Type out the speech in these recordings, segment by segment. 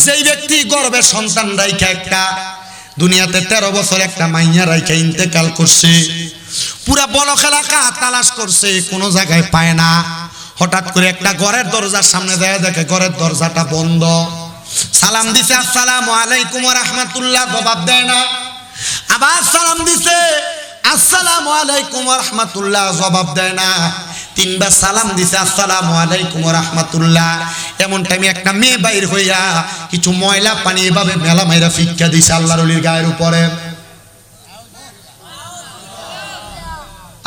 যেই ব্যক্তি গর্ভে সন্তান রাইখা একটা দুনিয়াতে 13 বছর একটা মাইয়া রাইখা ইন্তেকাল করছে, পুরা বলক এলাকা তালাশ করছে, কোনো জায়গায় পায় না। হঠাৎ করে একটা ঘরের দরজার সামনে যায়, দেখে ঘরের দরজাটা বন্ধ। সালাম দিছে, আসসালামু আলাইকুম ওয়া রাহমাতুল্লাহ, জবাব দেয় না। আবার সালাম দিছে, আসসালামু আলাইকুম ওয়া রাহমাতুল্লাহ, জবাব দেয় না। তিনবার সালাম দিছে, আসসালামু আলাইকুম ওয়া রাহমাতুল্লাহ। এমন টাইমে একটা মেয়ে বাইর হইয়া কিছু ময়লা পানি এভাবে মেলা মাইরা ফিক্কা দিছে আল্লাহর ওলির গায়ের উপরে।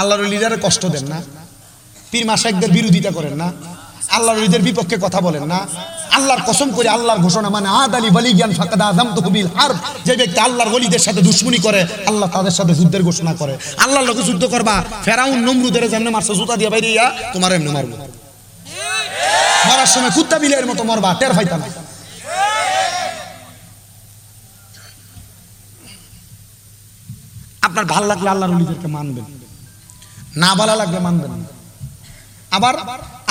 আল্লাহর ওলিদের কষ্ট দেন না, পীর মাশায়েখদের বিরোধিতা করেন না, আল্লাহর ওলিদের বিপক্ষে কথা বলেন না। আল্লাহর কসম করে আল্লাহর ঘোষণা, মানে আদালি ওয়ালিয়ান ফাকাদ আযামতুহু বিল হারব। যে ব্যক্তি আল্লাহর ওলিদের সাথে দুশমনি করে, আল্লাহ তাদের সাথে যুদ্ধের ঘোষণা করে। আল্লাহর লোকে যুদ্ধ করবা, ফেরাউন নমরুদের যেমনে মারছে জুতা দিয়া বাইরিয়া, তোমার এমনি মারবো। মরার সময় কুত্তা বিলের মতো মরবা, টের পাইতা না। আপনার ভালো লাগলে আল্লাহর ওলিদেরকে মানবেন, না ভালো লাগলে মানবেন না। আবার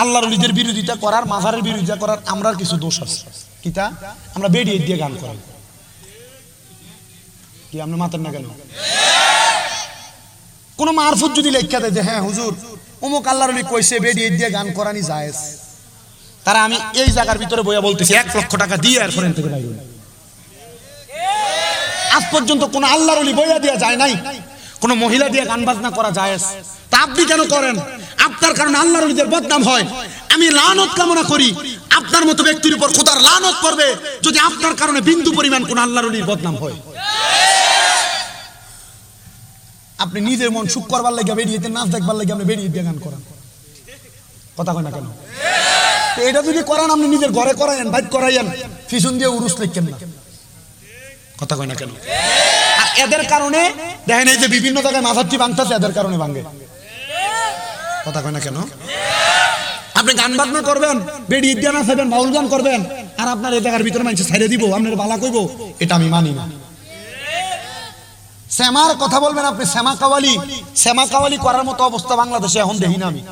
আল্লাহর ওলিদের বিরোধিতা করার, মাজারের বিরোধিতা করার আমরা কিছু দোষ আছে। কিতা? আমরা বেডিয়ে দিয়ে গান করি। কি আপনি মাতেন না কেন? কোন মারফুত যদি লেখা দেয় যে হ্যাঁ হুজুর অমুক আল্লাহর ওলি কইছে বেডিয়ে দিয়ে গান করানি জায়েজ, তারা আমি এই জায়গার ভিতরে বইয়া বলতেছি 1 লক্ষ টাকা দিয়ে আর ফরেন থেকে বাইরে। আজ পর্যন্ত কোন আল্লাহর ওলি বইয়া দেয়া যায় নাই কোন মহিলা দিয়ে গান বাজনা করা জায়েজ। তা আপনি কেন করেন? আপনার কারণে আল্লাহর ওলিদের বদনাম হয়। আমি লানত কামনা করি আপনার মতো ব্যক্তির উপর খোদার লানত পড়বে যদি আপনার কারণে বিন্দু পরিমাণ কোন আল্লাহর ওলির বদনাম হয়। আপনি নিজের মন সুখ করবার লাগে বেরিয়েতে, নাচ দেখবার লাগে আপনি বেরিয়ে দিয়ে গান করেন, কথা কয় না কেন? এটা যদি করেন আপনি নিজের ঘরে করাইয়েন, বাইক করাইয়েন, পিছন দিয়ে উরুস লিখেন না, কথা কয় না কেন? আর এদের কারণে দেখেন এই যে বিভিন্ন জায়গায় মাথাটি ভাঙতেছে, এদের কারণে ভাঙে, কথা কয় না কেন? আপনি গান বাজনা করবেন, বেরিয়ে দিয়ে না চাইবেন, বাউল গান করবেন, আর আপনার এই জায়গার ভিতরে মানুষ ছেড়ে দিব, আপনার বালা কইব, এটা আমি মানি না। শ্যামার কথা বলবেন আপনি, শ্যামা কাওয়ালি করার মতো অবস্থা বাংলাদেশে এখন দেখি না আমি।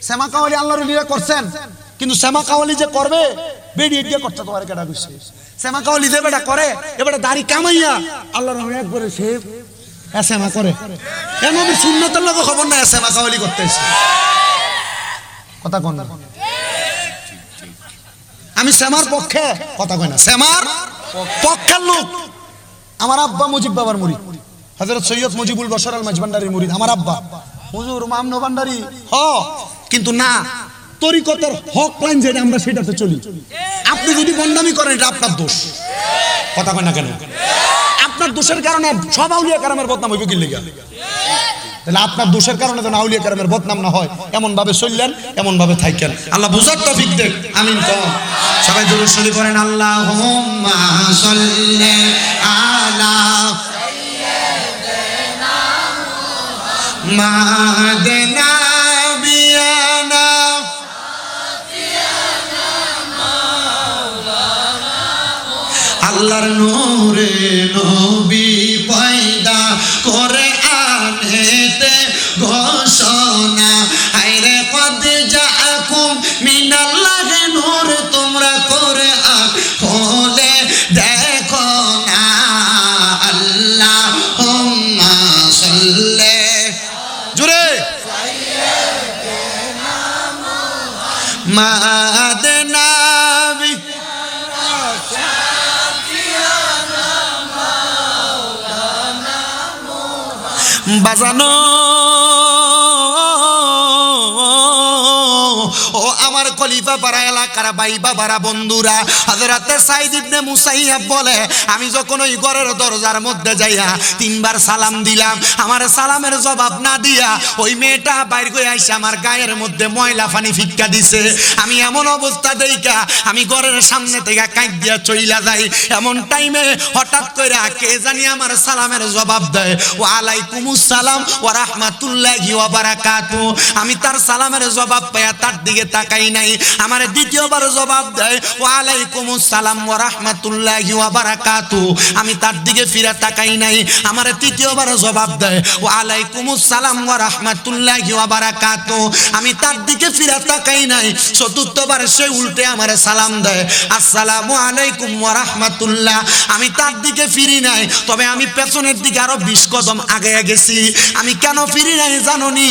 শ্যামা কাওয়ালি আল্লাহর ওলিরা করছেন, কিন্তু শ্যামা কাওয়ালি যে করবে বেরিয়ে দিয়ে করতে তোমার কেডা কইছে? শ্যামা কাওয়ালি যে বেটা করে, এবারে দাড়ি কামাইয়া আল্লাহর রহমত একবারে সে শ্যামা করে, এমন সুন্নতের লোক খবর নাই শ্যামা কাওয়ালি করতেছে, কথা কন না? আমি শ্যামার পক্ষে, কথা কয় না, শ্যামার পক্ষের লোক। আমার আব্বা মুজিব বাবার মুরিদ, হযরত সৈয়দ মুজিবুল বশর আল মাঝভান্ডারীর মুরিদ আমার আব্বা। হুজুর মামনো ভান্ডারী হ, কিন্তু না তরিকতের হক লাইন যেটা আমরা সেটাতে চলি। আপনি যদি বন্ডামি করেন এটা আপনার দোষ, কথা কয় না কেন? আপনার দোষের কারণে সব আউলিয়া কেরামের বদনাম হইবে কি লাগা? তাহলে আপনার দোষের কারণে যেন আউলিয়া কেরামের বদনাম না হয় এমন ভাবে চললেন, এমন ভাবে থাকেন। আল্লাহ বুঝার তৌফিক দেন, আমিন। কম সবাই দুরূদ শরীফ পড়েন, আল্লাহুম্মা সাল্লি আলা সাইয়্যিদিনা মুহাম্মাদিন নাবিয়ানা আল্লাহর নূরে নবী পয়দা করে আনেতে ঘোষণা, হায়রে কদ জাআকুম মিনাল্লাহি নূর, তোমরা করে খোলে দেখো না। আল্লাহুম্মা সাল্লি জোরে সাইয়্যিদিনা মুহাম্মাদিন নাবি বাজানো ও আমার খলিফা পাড়া এলাকার ভাই বাবারা বন্ধুরা, হযরতে সাইদ ইবনে মুসাইয়াব বলে আমি যখন ওই ঘরের দরজার মধ্যে যাইয়া 3 বার সালাম দিলাম, আমার সালামের জবাব না দিয়া ওই মেয়েটা বাইর হয়ে আইসা আমার গায়ের মধ্যে ময়লা পানি ফিক্কা দিছে। আমি এমন অবস্থা দেইখা আমি ঘরের সামনে থেকে কাঁদ দিয়া চইলা যাই। এমন টাইমে হঠাৎ করে কে জানি আমার সালামের জবাব দেয়, ওয়া আলাইকুমুস সালাম ওয়া রাহমাতুল্লাহি ওয়া বারাকাতুহু। আমি তার সালামের জবাব পাইয়া তার দিকে তাকাই নাই, আমার দ্বিতীয়বার জবাব দেয় ওয়া আলাইকুমুস সালাম ওয়া রাহমাতুল্লাহি ওয়া বারাকাতুহু, আমি তার দিকে ফিরে তাকাই নাই, আমার তৃতীয়বার জবাব দেয় ওয়া আলাইকুমুস সালাম ওয়া রাহমাতুল্লাহি ওয়া বারাকাতুহু, আমি তার দিকে ফিরে তাকাই নাই, চতুর্থবার সে উল্টে আমার সালাম দেয় আসসালামু আলাইকুম ওয়া রাহমাতুল্লাহ, আমি তার দিকে ফিরি নাই, তবে আমি পেছনের দিকে আরো 20 কদম আগে গেছি। আমি কেন ফিরি নাই জানোনি?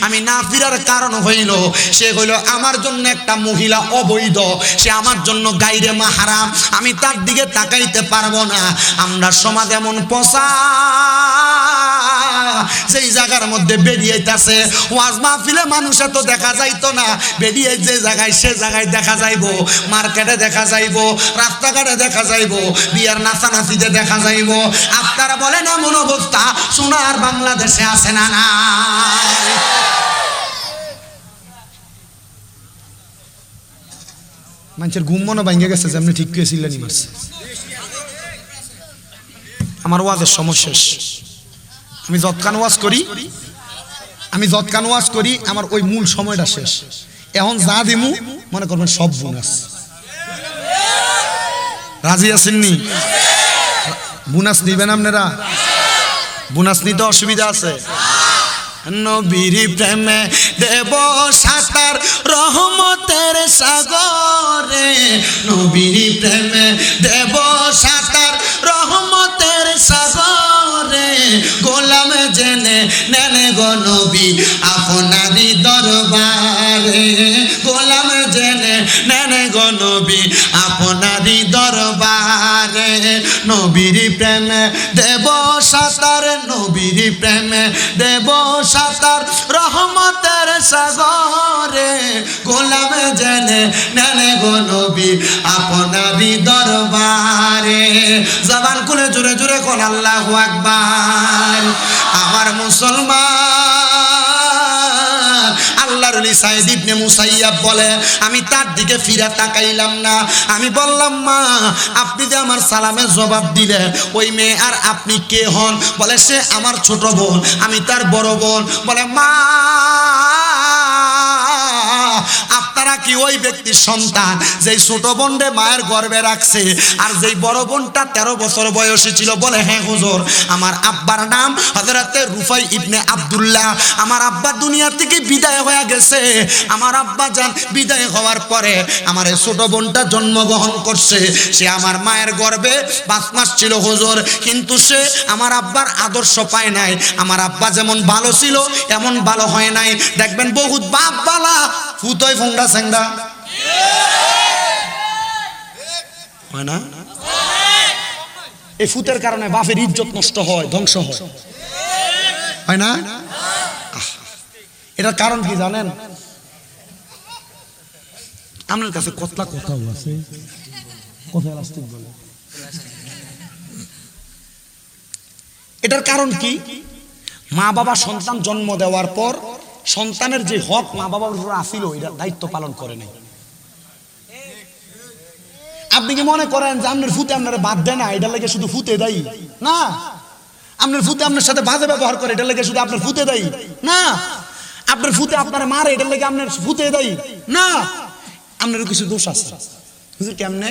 আমি না ফিরার কারণ হইল সে হইল আমার জন্য একটা মহিলা অবৈধ, সে আমার জন্য গায়রে মাহরাম, আমি তার দিকে তাকাইতে পারবো না। আমরা সমাজ এমন পচা, সেই জায়গার মধ্যে বেরিয়েইতাছে, ওয়াজ মাহফিলে মানুষ এত দেখা যাইতো না, বেরিয়ে যে জায়গায় সে জায়গায় দেখা যাইবো, মার্কেটে দেখা যাইবো, রাস্তাঘাটে দেখা যাইবো, বিয়ার নাচানাচিতে দেখা যাইবো। আপনারা বলেন এমন অবস্থা সোনার বাংলাদেশে আছে না? না, মানুষের ঘুম মনে ভাঙ্গে গেছে, যেমনি ঠিক করে চিল্লানি মারছে। আমার ওয়াজের সমস্যা, আমি যৎকান ওয়াজ করি, আমার ওই মূল সময়টা শেষ। এখন যা দিমু মনে করবেন সব বোনাস। রাজি আছেননি? বোনাস নিবেন আপনারা? বোনাস নিতে অসুবিধা আছে? নবীর প্রেমে দেব সাঁতার রহমতের সাগরে, নবীর প্রেমে দেব সাঁতার রহমতের সাগরে, গোলাম জেনে নেন গো নবী আপনারই দরবারে, গোলাম জেনে নেন গো নবী আপনারই দরবারে, নবীর প্রেমে দেব সাঁতার, নবীর প্রেমে দেব সাঁতার রহমতের সাগরে, গোলাম জেনে নেন গো নবী আপনারই দরবারে। জবান খুলে জোরে জোরে কোন আল্লাহু আকবার। আমার মুসলমান, আল্লাহর ওলি সাইদ ইবনে মুসাইয়াব বলে আমি তার দিকে ফিরে তাকাইলাম না, আমি বললাম মা আপনি যে আমার সালামের জবাব দিলেন, ওই মেয়ে আর আপনি কে হন? বলে সে আমার ছোট বোন, আমি তার বড় বোন। বলে মা আপনারা কি ওই ব্যক্তির সন্তান যেই ছোট বোনরে মায়ের গর্ভে রাখছে আর যেই বড় বোনটা 13 বছর বয়সী ছিল? বলে হ্যাঁ হুজুর, আমার আব্বার নাম হযরতে রুফাই ইবনে আব্দুল্লাহ, আমার আব্বা দুনিয়া থেকে বিদায় হয়ে গেছে, আমার আব্বা জান বিদায় হওয়ার পরে আমার এই ছোট বোনটা জন্মগ্রহণ করছে, সে আমার মায়ের গর্ভে 5 মাস ছিল হুজুর, কিন্তু সে আমার আব্বার আদর্শ পায় নাই, আমার আব্বা যেমন ভালো ছিল এমন ভালো হয় নাই। দেখবেন বহুত বাপ বালা ফুতোয় ফোংডা স্যাংডা হয় না? এই ফুতের কারণে বাপের ইজ্জত নষ্ট হয়, ধ্বংস হয় না? এটার কারণ কি জানেন? আপনার কাছে কতলা কথাও আছে, কথা রাস্তিক বলে। এটার কারণ কি? মা বাবা সন্তান জন্ম দেওয়ার পর সন্তানের যে হক মা বাবার উপর আসিল, এটা দায়িত্ব পালন করে নাই। আপনি কি মনে করেন যে আপনার ফুতে আপনার বাদ দেয় না, এটার লেগে শুধু ফুতে দেয়? না। আপনার ফুতে আপনার সাথে বাজে ব্যবহার করে, এটার লেগে শুধু আপনার ফুতে দেয়? না। আপনার ফুতে আপনার মারে, এটার লেগে আপনার ফুতে দেয়? না। আপনারও কিছু দোষ আছে। হুজুর কেমনে?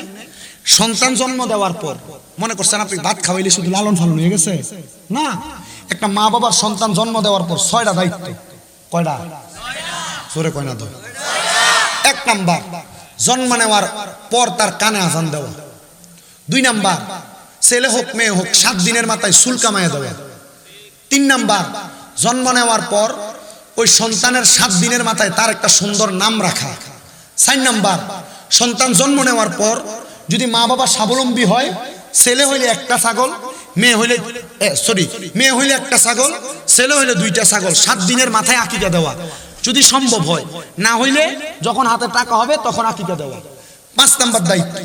সন্তান জন্ম দেওয়ার পর মনে করছেন আপনি ভাত খাওয়াইলে শুধু লালন পালন হয়ে গেছে? না। একটা মা বাবার সন্তান জন্ম দেওয়ার পর 6টা দায়িত্ব। কয়টা? জোরে কয় না তো। 1 নাম্বার, জন্ম নেওয়ার পর তার কানে আজান দেওয়া। 2 নাম্বার, ছেলে হোক মেয়ে হোক 7 দিনের মাথায় চুল কামাইয়া দেওয়া। 3 নাম্বার, জন্ম নেওয়ার পর ওই সন্তানের 7 দিনের মাথায় তার একটা সুন্দর নাম রাখা। 4 নাম্বার, সন্তান জন্ম নেওয়ার পর যদি মা বাবা স্বাবলম্বী হয়, ছেলে হইলে 1টা ছাগল, মেয়ে হইলে মেয়ে হইলে 1টা ছাগল, ছেলে হইলে 2টা ছাগল 7 দিনের মাথায় আকিকা দেওয়া যদি সম্ভব হয়, না হইলে যখন হাতে টাকা হবে তখন আকিকা দেওয়া। 5 নাম্বার দায়িত্ব,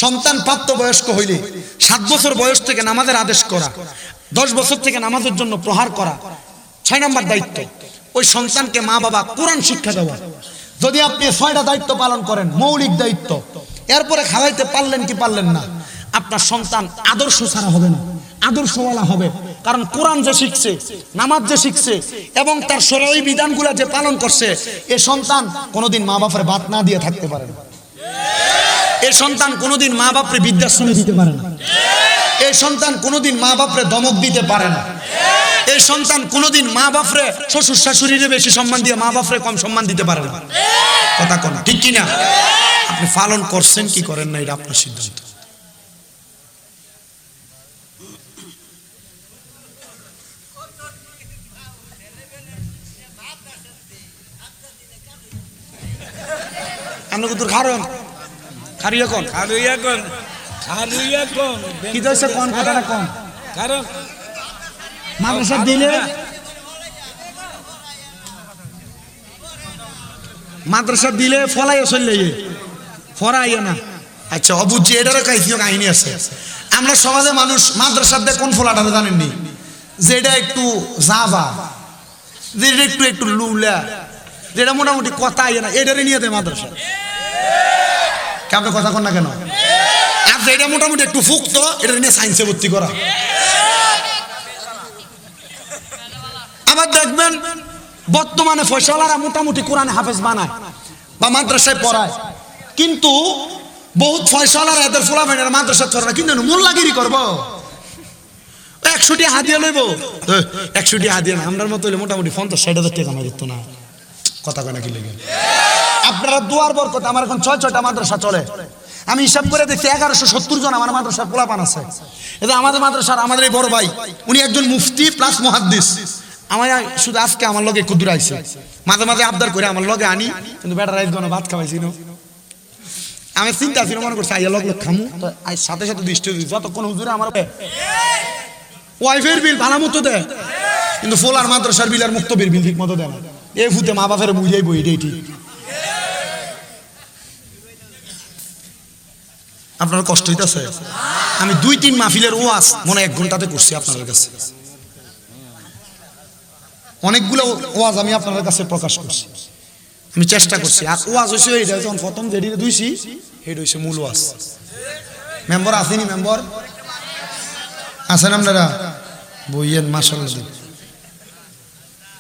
সন্তান প্রাপ্তবয়স্ক হইলে 7 বছর বয়স থেকে নামাজের আদেশ করা, 10 বছর থেকে নামাজের জন্য প্রহার করা। 6 নাম্বার দায়িত্ব, ওই সন্তানকে মা বাবা কোরআন শিক্ষা দেওয়া। যদি আপনি 6টা দায়িত্ব পালন করেন, মৌলিক দায়িত্ব, এরপরে খাওয়াইতে পারলেন কি পারলেন না, আপনার সন্তান আদর্শ ছাড়া হবে না, আদর্শওয়ালা হবে। কারণ কোরআন যে শিখছে, নামাজ যে শিখছে এবং তার শরঈ বিধানগুলো যে পালন করছে, এই সন্তান কোনোদিন মা বাপের ভাত না দিয়ে থাকতে পারে না। এই সন্তান কোনোদিন মা বাপরে বৃদ্ধাশ্রমে দিতে পারে না। এই সন্তান কোনোদিন মা বাপরে ধমক দিতে পারে না। এই সন্তান কোনোদিন মা বাপরে শ্বশুর শাশুড়িরে বেশি সম্মান দিয়ে মা বাপরে কম সম্মান দিতে পারে না। কথা কোন ঠিক কিনা? আপনি পালন করছেন কি করেন না, এটা আপনার সিদ্ধান্ত। আপনি কত খারেন খারিয়া কোন খালুইয়া কোন খালুইয়া কোন কি দইছে কোন কথাটা কোন? কারণ মাদ্রাসা দিলে মাদ্রাসা দিলে ফলাই চললে ফরাইয়া না। আচ্ছা অবুঝি এটারও কাহিনী আছে। আমরা সমাজে মানুষ মাদ্রাসার দিয়ে কোন ফলাটা জানেননি, যেটা একটু জাবা, যেটা একটু একটু লুলা, যেটা মোটামুটি কথা আইয়া না, এটারে নিয়ে দেয় মাদ্রাসা। আপনি কথা কন না কেন? আর যেটা মোটামুটি একটু ফুক্ত, এটা নিয়ে সায়েন্সে ভর্তি করা। আবার দেখবেন বর্তমানে ফয়সালারা মোটামুটি কোরআনে হাফেজ বানায় বা মাদ্রাসায় পড়ায়, কিন্তু বহুত ফয়সালারা এদের ফলাফাইনের মাদ্রাসা চড়ে না, কিন্তু মোল্লাগিরি করবো 100টি হাদিয়া লইব। 100টি হাদিয়া না, আমরার মতো হইলে মোটামুটি 50-60 টাকা কামাই দিত না। কথা কয় না কি লেগে? আপনারা দুয়ার বরকত, আমার এখন 6টা মাদ্রাসা চলে। আমি হিসাব করে দেখছি 1170 জন আমার মাদ্রাসার পোলাপান আছে। এটা আমাদের মাদ্রাসার আমাদের এই বড় ভাই, উনি একজন মুফতি প্লাস মুহাদ্দিস। আমার শুধু আজকে আমার লগে একটু দূর আইছে, মাঝে মাঝে আবদার করে আমার লগে আনি, কিন্তু বেটা রাইত গনে ভাত খাওয়াইছি না। আমি চিন্তা ছিল, মনে করছি আইয়া লগ খামু, সাথে সাথে দৃষ্টি দিই যতক্ষণ হুজুরে আমার ওয়াইফের বিল ভালো মতো দেয়, কিন্তু ফোলার মাদ্রাসার বিল আর মুক্তবির বিল ঠিক মতো দেয় না। এই ফুতে মা বাপের বুঝাই বই, এটাই ঠিক। আপনার কষ্ট হইতেছে? আমি 2-3 মাহফিলের ওয়াজ মনে 1 ঘন্টাতে করছি আপনাদের কাছে। অনেকগুলো ওয়াজ আমি আপনাদের কাছে প্রকাশ করছি, আমি চেষ্টা করছি। আর ওয়াজ হয়েছে এইটা, যখন প্রথম যেটি দুইছি এটা হয়েছে মূল ওয়াজ। মেম্বার আসেনি? মেম্বার আছেন আপনারা? বইয়েন মাশাআল্লাহ।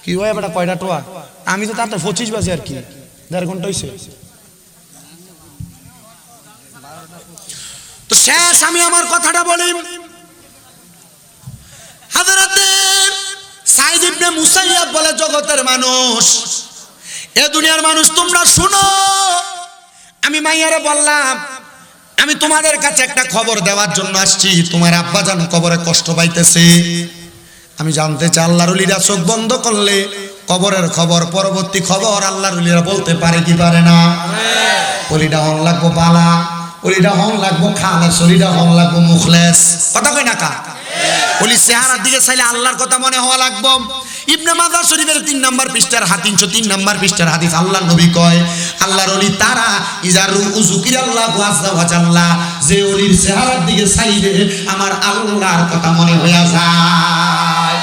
কি হয় বেটা, কয়টা টোয়া? আমি তো তাতে 25 বাজে আর কি, 1.5 ঘন্টা হয়েছে। তো শেষ আমি আমার কথাটা বলি। হযরতে সাইদ ইবনে মুসাইয়াব বলে, জগতের মানুষ, এ দুনিয়ার মানুষ তোমরা শুনো, আমি মাইয়ারে বললাম আমি তোমাদের কাছে একটা খবর দেওয়ার জন্য আসছি। তোমার আব্বা জান কবরে কষ্ট পাইতেছে। আমি জানতে চাই আল্লাহর ওলিরা চোখ বন্ধ করলে কবরের খবর, পরবর্তী খবর আল্লাহর ওলিরা বলতে পারে কি পারে না? ওলিটা হন লাগবো বালা, ওলিটা হন লাগবো খালেস, ওলিটা হন লাগবো মুখলেস। কথা কই না কা? ওলি চেহারার দিকে চাইলে আল্লাহর কথা মনে হওয়া লাগবো। ইবনে মাজাহ শরীফের 3 নম্বর পৃষ্ঠার 303 নম্বর পৃষ্ঠার হাদিস, আল্লাহর নবী কয় আল্লাহর ওলি তারা ইজারু উযুকিরাল্লাহু আযজা ওয়া জাল্লা, যে ওলির চেহারার দিকে চাইলে আমার আল্লাহর কথা মনে হইয়া যায়।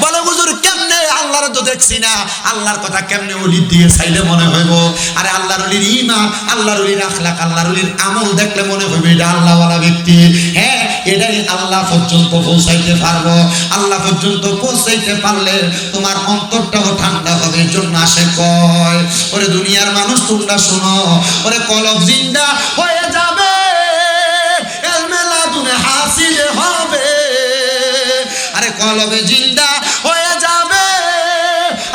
বলে হুজুর কেমনে আল্লাহর তো দেখছি না, আল্লাহর কথা কেমনে ওলির দিকে চাইলে মনে হইব? আরে আল্লাহর ওলির ঈমান, আল্লাহর ওলির আখলাক, আল্লাহর ওলির আমল দেখলে মনে হইবে এটা আল্লাহওয়ালা ব্যক্তি। হ্যাঁ, এটাই আল্লাহ পর্যন্ত পৌঁছাইতে পারবো। আল্লাহ পর্যন্ত পৌঁছাইতে পারলে তোমার অন্তরটাও ঠান্ডা হবে। এর জন্য আসে কয়, ওরে দুনিয়ার মানুষ তোমরা শোনো, ওরে কলব জিন্দা হয়ে যাবে, এলমে লাদুনে হাসিল হবে। আরে কলবে জিন্দা হয়ে যাবে,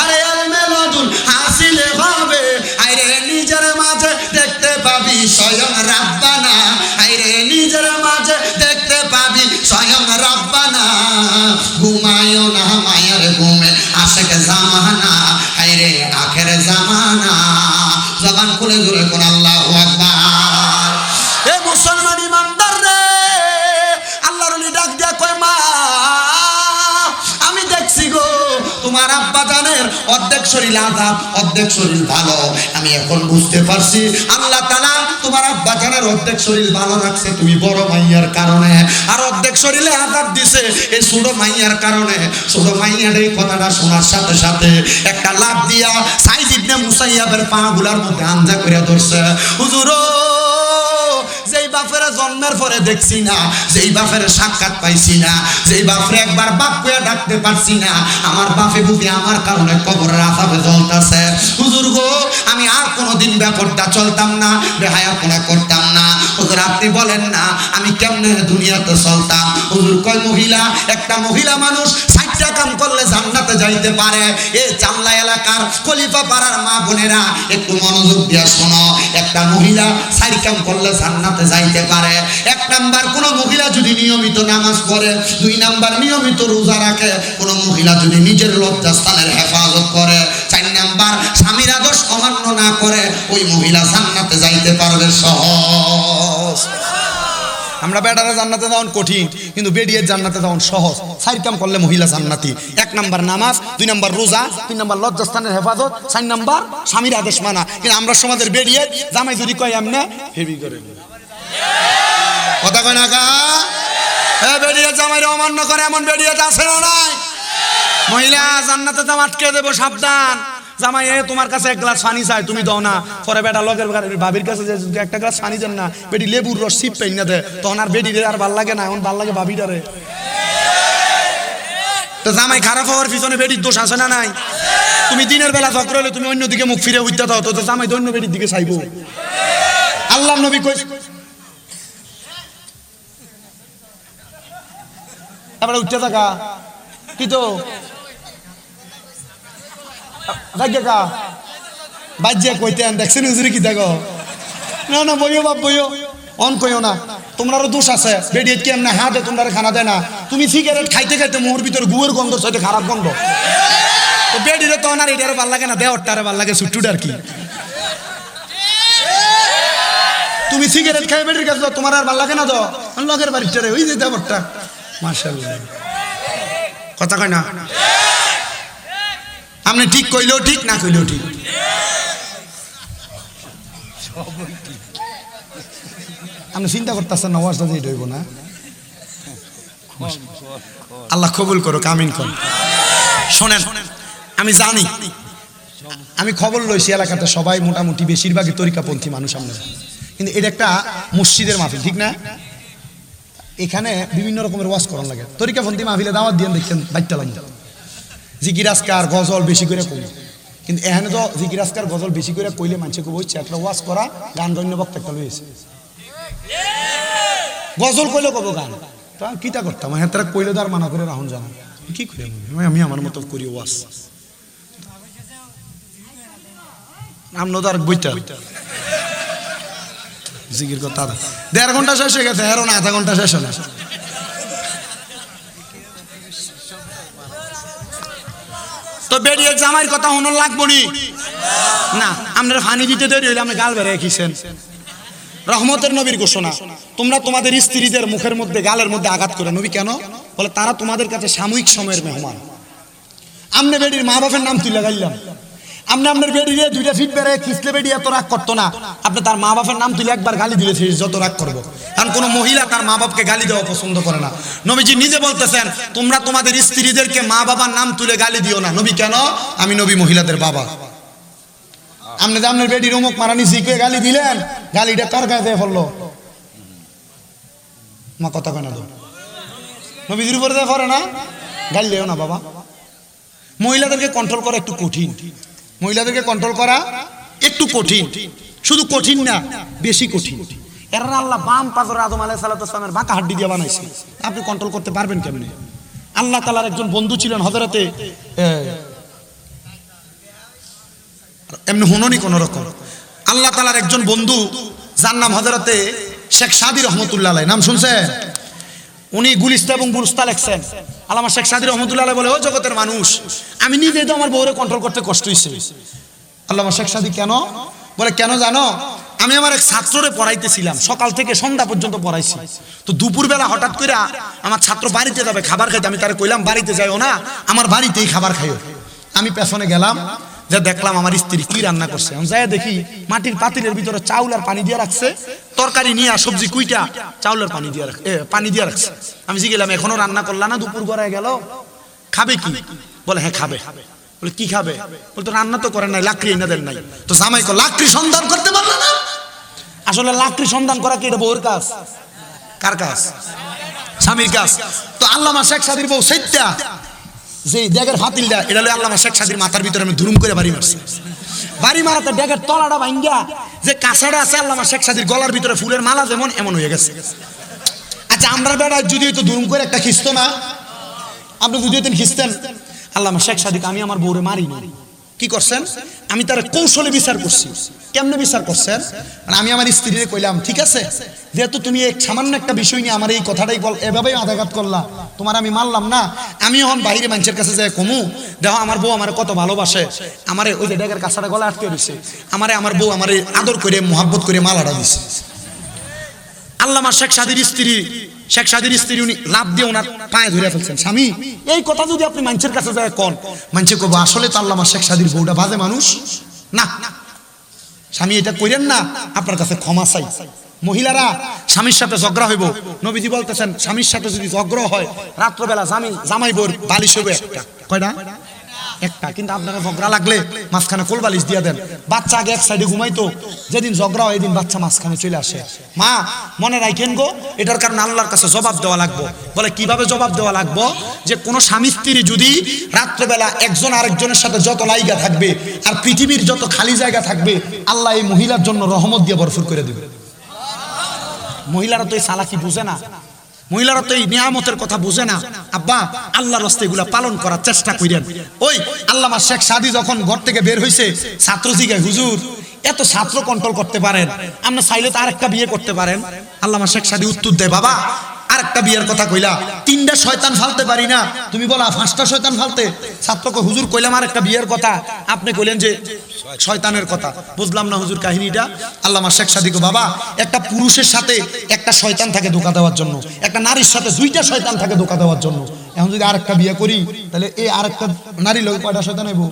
আরে এলমে লাদুন হাসিল হবে। আরে নিজের মাঝে দেখতে পাবি স্বয়ং রাব্বানা, আরে নিজের মাঝে দেখতে পাবি স্বয়ং রাব্বানা। ঘুমায়ও না মায়ের ঘুমে, আশেক জামানা, আরে আখের জামানা। জবান খুলে জোরে কোন আল্লাহু আকবার। এ মুসলমান ইমানদার রে, আল্লাহর ওলি ডাক দিয়া কয়, মা আমি দেখছি গো তোমার আব্বা জানের অর্ধেক শরীর আযাব, অর্ধেক শরীর ভালো। আমি এখন বুঝতে পারছি আল্লাহ তাআলা তোমার আব্বা জানের অর্ধেক শরীর ভালো রাখছে তুমি বড় মাইয়ার কারণে, আর অর্ধেক শরীরে আযাব দিছে এই ছোট মাইয়ার কারণে। ছোট মাইয়ার এই কথাটা শোনার সাথে সাথে একটা লাফ দিয়া সাইদ ইবনে মুসাইয়াবের পা গুলার মধ্যে আঞ্জা করে ধরছে। হুজুর যেই বাপের জন্মের পরে দেখছি না, যেই বাপের সাক্ষাৎ পাইছি না, যেই বাপরে একবার বাপ কইয়া ডাকতে পারছি না, আমার বাপে বুঝি আমার কারণে কবরের আযাবে জ্বলতাছে। হুজুর গো, আমি আর কোনোদিন ব্যাপারটা চলতাম না, বেহায়াপনা করতাম না। হুজুর আপনি বলেন না আমি কেমনে দুনিয়াতে চলতাম? হুজুর কয় মহিলা, একটা মহিলা মানুষ 60টা কাম করলে জান্নাতে যাইতে পারে। এই চামলা এলাকার খলিফা পাড়ার মা বোনেরা একটু মনোযোগ দিয়া শোনো, একটা মহিলা 4 কাম করলে জান্নাতে যাইতে পারে। 1 নাম্বার, কোন মহিলা যদি নিয়মিত নামাজ পড়ে। 2 নাম্বার, নিয়মিত রোজা রাখে। কোন মহিলা যদি নিজের লজ্জাস্থানের হেফাজত করে। 4 নাম্বার, স্বামীর আদর্শ অমান্য না করে, ওই মহিলা জান্নাতে যাইতে পারবে সহজ। আমরা বেটারা জান্নাতে যাওয়ান কঠিন, কিন্তু বেডিয়ের জান্নাতে যাওয়ান সহজ। 4 কাম করলে মহিলা জান্নাতি। 1 নাম্বার নামাজ, 2 নাম্বার রোজা, 3 নাম্বার লজ্জাস্থানের হেফাজত, 4 নাম্বার স্বামীর আদেশ মানা। কিন্তু আমরা সমাজের বেডিয়ে জামাই যদি কয় এমনে হেভি করে কথা কয় না কা, বেডিয়ে জামাইরে অমান্য করে, এমন বেডিয়ে আছে না নাই? মহিলা জান্নাতে যাও আটকে দেবো, সাবধান। জামাই তোমার কাছে 1 গ্লাস পানি চাই, তুমি দাও না, পরে বেটা লগের ভাবির কাছে যে 1 গ্লাস পানি দেন না, বেটি লেবুর রস সিপ পেন না দে, তখন আর বেটিরে আর ভাল লাগে না, এখন ভাল লাগে ভাবিটারে। তো জামাই খারাপ হওয়ার পিছনে বেটির দোষ আছে না নাই? তুমি দিনের বেলা ঝগড়া হলে তুমি অন্যদিকে মুখ ফিরে উঠতে দাও, তো জামাই অন্য বেটির দিকে চাইবো। আল্লাহ নবী কই এবারে উঠতে থাকা কি তো বাজ্যা কইতেন দেখছেন হুজুরে কি দেখো না না বইও বাপ বইও অন কইও না, তোমারও দোষ আছে। বেডিয়ে কেমনে হাতে তোমরা খানা দেয় না, তুমি সিগারেট খাইতে খাইতে মোহর ভিতরে গুয়ের গন্ধ, সাথে খারাপ গন্ধ। তো বেডিরে তো আর এটারে ভাল লাগে না, দেওয়ারটারে ভাল লাগে ছুট্টুটার কি। তুমি সিগারেট খাই বেডির কাছে তোমার আর ভাল লাগে না, তো লগের বাড়িটারে ওই যে দেওয়ারটা। মাশাআল্লাহ, কথা কয় না? আপনি ঠিক কইলেও ঠিক, না কইলেও ঠিক। আপনি চিন্তা করতেছেন না ওয়াজটা যে হইব না? আল্লাহ কবুল করো, আমিন করো। শোনেন, আমি জানি, আমি খবর লইছি এলাকাতে সবাই মোটামুটি বেশিরভাগই তরিকাপন্থী মানুষ আমরা, কিন্তু এটা একটা মসজিদের মাহফিল, ঠিক না? এখানে বিভিন্ন রকমের ওয়াজ করার লাগে। তরিকাপন্থী মাহফিলে দাওয়াত দিয়ে দেখছেন বাইটটা লাগে জিকির আজকার গজল বেশি করে কই, কিন্তু এখানে তো জিকির আজকার গজল বেশি করে কইলে মানুষকে কই একটা ওয়াজ করা, গান গণ্য বক্তা একটা লইছে। গজল কইলে কব গান, তা কিটা করতাম হ্যাঁ, তারা কইলে তো আর মানা করে রাহুন জানা কি করে, আমি আমার মতো করি ওয়াজ। আমনো তো আর বইটা জিকির কথা 1.5 ঘন্টা শেষ হয়ে গেছে, এর না আধা ঘন্টা শেষ হলো। তো বেরিয়ে জামাইয়ের কথা হন লাগবো নি না, আমরা ফানি দিতে দেরি হইলে আপনি গাল বেড়ে রেখেছেন। রহমতের নবীর ঘোষণা, তোমরা তোমাদের স্ত্রীদের মুখের মধ্যে গালের মধ্যে আঘাত করে। নবী কেন বলে? তারা তোমাদের কাছে সাময়িক সময়ের মেহমান। আমনে বেডির মা বাপের নাম তুলে গাইলাম, আপনি আপনার বেডিয়ে 2টা ফিট বেড়ে খিসলে বেডি এত রাগ করতো না, আপনি তার মা বাপের নাম তুলে একবার গালি দিলে যত রাগ করবো। কারণ কোনো মহিলা তার মা বাপকে গালি দেওয়া পছন্দ করে না। নবীজি নিজে বলতেছেন, তোমরা তোমাদের স্ত্রীদেরকে মা বাবার নাম তুলে গালি দিও না। নবী কেন? আমি নবী মহিলাদের বাবা। আপনি যে আপনার বেডির অমুক মারানি শিখে গালি দিলেন, গালিটা কার গায়ে দিয়ে ফেললো? মা কথা কেন দো নবীজির উপরে দিয়ে ফরে না, গালি দিও না বাবা। মহিলাদেরকে কন্ট্রোল করা একটু কঠিন, মহিলাদেরকে কন্ট্রোল করা একটু কঠিন, শুধু কঠিন না বেশি কঠিন। এরা আল্লাহ বাম পাজর আদম আলাইহিস সালামের বাঁকা হাড্ডি দিয়ে বানাইছে, আপনি কন্ট্রোল করতে পারবেন কেমনে? আল্লাহ তাআলার একজন বন্ধু ছিলেন হযরতে এমনি হুননি কোন রকম, আল্লাহ তাআলার একজন বন্ধু যার নাম হযরতে শেখ সাদী রহমতুল্লাহ আলাইহি, নাম শুনছেন? উনি গুলিস্তা এবং বুরস্তা লেখছেন। আল্লামা শেখ সাদী রহমতুল্লাহ আলাইহি বলে, ও জগতের মানুষ, আমি নিজেই তো আমার বউরে কন্ট্রোল করতে কষ্ট হইছে। আল্লামা শেখ সাদী কেন বলে? কেন জানো? আমি আমার এক ছাত্ররে পড়াইতেছিলাম, সকাল থেকে সন্ধ্যা পর্যন্ত পড়াইছি। তো দুপুরবেলা হঠাৎ করে আমার ছাত্র বাড়িতে যাবে খাবার খাইতে, আমি তারে কইলাম বাড়িতে যাইও না, আমার বাড়িতেই খাবার খাইও। আমি পেছনে গেলাম, যা দেখলাম আমার স্ত্রী কি রান্না করছে। আমি যাই দেখি মাটির পাতিলের ভিতরে চাউল আর পানি দিয়ে রাখছে, তরকারি নিয়ে সবজি কুইটা চাউলের পানি দিয়ে রাখছে। আমি জিগেলাম, এখনো রান্না করলা না? দুপুর গড়ায় গেল, খাবে কি? বলে হ্যাঁ খাবে। বলে কি খাবে? বলতো রান্না তো করে নাই, লাকড়ি এনে দেন নাই। তো জামাই কো লাকড়ি সন্ধান করতে পারলো না? আসলে লাকড়ি সন্ধান করা কি এটা বউর কাজ? কার কাজ? স্বামীর কাজ। তো আল্লামা শেখ সাদির বউ সেইটা যে ড্যাগের ফাতিলটা, এটা হলো আল্লামা শেখ সাদির মাথার ভিতরে আমি ধুরুম করে বাড়ি মারছি। বাড়ি মারাতে ড্যাগের তলাটা ভাঙ্গা যে কাঁচাটা আছে আল্লামা শেখ সাদির গলার ভিতরে ফুলের মালা যেমন এমন হয়ে গেছে। আচ্ছা আমরা বেড়া যদি হয়তো ধুরুম করে একটা খিস্ত না, আপনি যদি হইতেন খিস্তেন, আল্লামা শেখ সাদিকে আমি আমার বউরে মারি না। কি করছেন? আমি তার কৌশলে বিচার করছি। কেমনে বিচার করছেন? আমি আমার স্ত্রীরে কইলাম, ঠিক আছে, যেহেতু তুমি এক সামান্য একটা বিষয় নিয়ে আমার এই কথাটাই এভাবেই আঘাত করলা, তোমার আমি মারলাম না, আমি এখন বাইরে মানুষের কাছে যাই কমু, দেখো আমার বউ আমার কত ভালোবাসে, আমারে ওই যে ড্যাগের কাছাটা গলা আটকে রয়েছে, আমার বউ আমার আদর করে মোহাব্বত করে মালাটা দিছে। আল্লামা শেখ সাদির স্ত্রী উনি লাভ দিয়ে ওনার পায়ে ধরে ফেলছেন, স্বামী এই কথা যদি আপনি মানুষের কাছে যায় কোন, মানুষে কব আসলে তো আল্লামা শেখ সাদির বউটা বাজে মানুষ না, স্বামী এটা কইরেন না, আপনার কাছে ক্ষমা চাই। মহিলারা স্বামীর সাথে ঝগড়া হইব, নবীজি বলতেছেন স্বামীর সাথে যদি ঝগড়া হয় রাত্রবেলা জামাই বউর বালিশ হইব একটা, কয়টা? একটা। কিন্তু আপনারা ঝগড়া লাগলে মাঝখানে কোল বালিশ দিয়ে দেন। বাচ্চা আগে এক সাইডে ঘুমাইতো, যেদিন ঝগড়া হয় এদিন বাচ্চা মাঝখানে চলে আসে। মা মনে রাখেন গো, এটার কারণে আল্লাহর কাছে জবাব দেওয়া লাগবো। বলে কিভাবে জবাব দেওয়া লাগবো? যে কোনো স্বামী স্ত্রী যদি রাত্রেবেলা একজন আরেকজনের সাথে যত লাইগা থাকবে আর পৃথিবীর যত খালি জায়গা থাকবে, আল্লাহ এই মহিলার জন্য রহমত দিয়ে ভরপুর করে দেবে। মহিলারা তো এই চালাকি বুঝে না, মহিলারা তো এই নিয়ামতের কথা বুঝে না। আব্বা আল্লাহর রাস্তায় এগুলা পালন করার চেষ্টা করেন। ওই আল্লামা শেখ সাদি যখন ঘর থেকে বের হয়েছে, ছাত্র জিগায় হুজুর এত ছাত্র কন্ট্রোল করতে পারেন, আপনি চাইলে তো আরেকটা বিয়ে করতে পারেন। আল্লামা শেখ সাদি উত্তর দেয়, বাবা আরেকটা বিয়ের কথা কইলা, 3টা শয়তান ফালতে পারি না, তুমি বলা 5টা শয়তান ফালতে। ছাত্রকে হুজুর কইলাম আরেকটা বিয়ের কথা, আপনি কইলেন যে শয়তানের কথা। বুঝলাম না হুজুর কাহিনীটা। আল্লামা শেখ সাদিকে, বাবা একটা পুরুষের সাথে একটা শয়তান থাকে ধোঁকা দেওয়ার জন্য, একটা নারীর সাথে 2টা শয়তান থাকে ধোঁকা দেওয়ার জন্য। এখন যদি আরেকটা বিয়ে করি তাহলে এই আরেকটা নারী লোক কয়টা শয়তান হইব?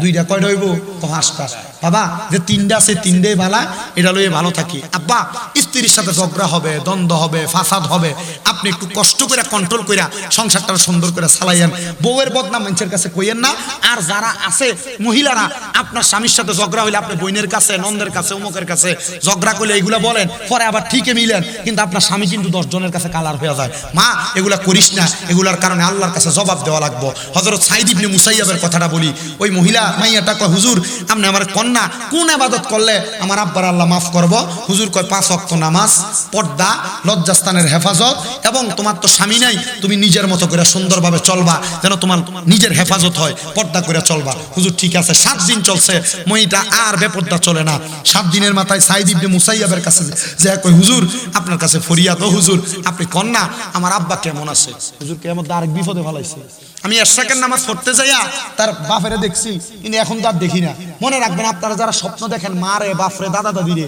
2টা। কয়টা হইব? 5টা। বাবা যে 3টা আছে 3টাই বালা, এটা লইয়ে ভালো থাকি। আব্বা স্ত্রীর সাথে ঝগড়া হবে, দ্বন্দ্ব হবে, ফাসাদ হবে, আপনি একটু কষ্ট করে কন্ট্রোল করে সংসারটা সুন্দর করে চালাইয়েন। বউয়ের বদনাম মানুষের কাছে কইয়েন না। আর যারা আছে মহিলারা, আপনার স্বামীর সাথে ঝগড়া হইলে আপনি বোনের কাছে, নন্দের কাছে, অমুকের কাছে ঝগড়া করলে এইগুলা বলেন, পরে আবার ঠিকই মিলেন, কিন্তু আপনার স্বামী কিন্তু 10 জনের কাছে কালার হয়ে যায়। মা এগুলা করিস না, এগুলার কারণে আল্লাহর কাছে জবাব দেওয়া লাগবো। হযরত সাঈদ ইবনে মুসাইয়াবের কথাটা বলি। ওই মহিলা মাইয়াটা কয়, হুজুর আপনি আমার কন্যা কোন ইবাদত করলে আমার আব্বার আল্লাহ মাফ করব? হুজুর কয় 5 ওয়াক্ত নামাজ, পর্দা, লজ্জাস্থানের হেফাজত, এবং তোমার তো স্বামী নাই, তুমি নিজের মতো করে সুন্দরভাবে চলবা, যেন তোমার নিজের হেফাজত হয়, পর্দা করে চলবা। হুজুর ঠিক আছে। 7 দিন চলছে, মহিলা আর বেপর্দা চলে না। 7 দিনের মাথায় সাঈদ ইবনে মুসাইয়াবের কাছে যে কয়, হুজুর আপনার কাছে ফরিয়াদ, ও হুজুর আপনি কন্যা আমার আব্বা কেমন আছে? হুজুর কে আমার আরেক বিপদে ফেলাইছে। আমি এশরাকের নামাজ পড়তে যাইয়া তার বাপেরে দেখছি, কিন্তু এখন তো আর দেখি না। মনে রাখবেন আপনারা যারা স্বপ্ন দেখেন, মা রে, বাপরে, দাদা দাদিরে,